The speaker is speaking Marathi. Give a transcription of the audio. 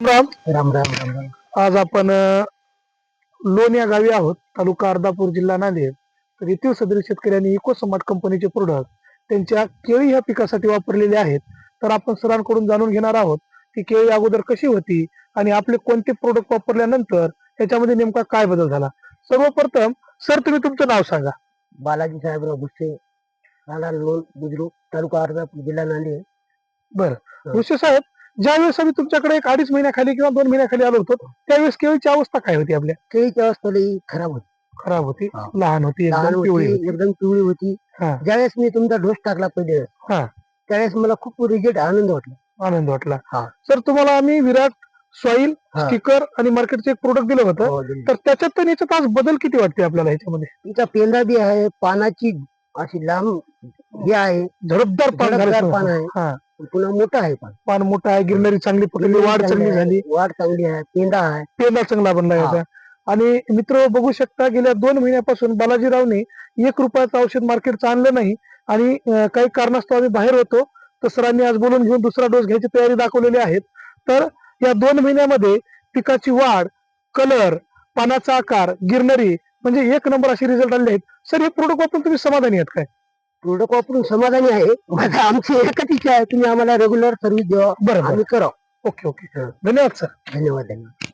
राम राम राम राम राम. आज आपण लोण या गावी आहोत, तालुका अर्धापूर, जिल्हा नांदेड. तर येथील सदरील शेतकऱ्यांनी इको स्मार्ट कंपनीचे प्रोडक्ट त्यांच्या केळी ह्या पिकासाठी वापरलेले आहेत. तर आपण सरांकडून जाणून घेणार आहोत की केळी अगोदर कशी होती आणि आपले कोणते प्रोडक्ट वापरल्यानंतर त्याच्यामध्ये नेमका काय बदल झाला. सर्वप्रथम सर, तुम्ही तुमचं नाव सांगा. बालाजी साहेबराव भुसे, राहणार लोण बुद्रुक, तालुका अर्धापूर, जिल्हा नांदेड. बरं, भुसे साहेब, ज्यावेळेस आम्ही तुमच्याकडे एक 2.5 महिन्याखाली किंवा 2 महिन्याखाली आलो होतो, त्यावेळेस केळीची अवस्था काय होती आपल्या? केळीची अवस्था लई खराब होती, खराब होती, हा. लहान होती, लहान एकदम पिवळी होती, होती. एकदम पिवळी होती. हा ज्यावेळेस मी तुमचा डोस टाकला पहिले, हा त्यावेळेस मला खूप रिजेक्ट आनंद वाटला. आनंद वाटला. हा. सर, तुम्हाला आम्ही विराट सॉइल हा. स्टिकर आणि मार्केटचे एक प्रोडक्ट दिलं होतं. हो, दिली. तर त्याच्यात तर याच्यात आज बदल किती वाटते आपल्याला ह्याच्यामध्ये? तिचा पेंदा बी आहे, पानाची अशी लांब हे आहे, झडपदार पान झालं झडपदार सर. पान आहे. हा, पुन्हा मोठं आहे पान, पान मोठं आहे, गिरणारी चांगली पकडली, वाढ चांगली झाली, वाढ चांगली आहे, पेंदा आहे. पेंदा चांगला बनला हा. याचा. आणि मित्र बघू शकता, गेल्या 2 महिन्यापासून बालाजीरावने 1 रुपयाचं औषध मार्केटचं आणलं नाही. आणि काही कारणास्तव आम्ही बाहेर होतो, तर सरांनी आज बोलून घेऊन दुसरा डोस घ्यायची तयारी दाखवलेली आहेत. तर या 2 महिन्यामध्ये पिकाची वाढ, कलर, पानाचा आकार, गिरणारी म्हणजे 1 नंबर असे रिझल्ट आले आहेत. सर, हे प्रोडक्ट वापरून तुम्ही समाधानी आहात काय? प्रोडक्ट वापरून समाधानी आहे. माझा आमची एकच इच्छा आहे, तुम्ही आम्हाला रेग्युलर सर्व्हिस द्यावा, बरं, आम्ही करावं. ओके ओके, धन्यवाद सर. धन्यवाद धन्यवाद.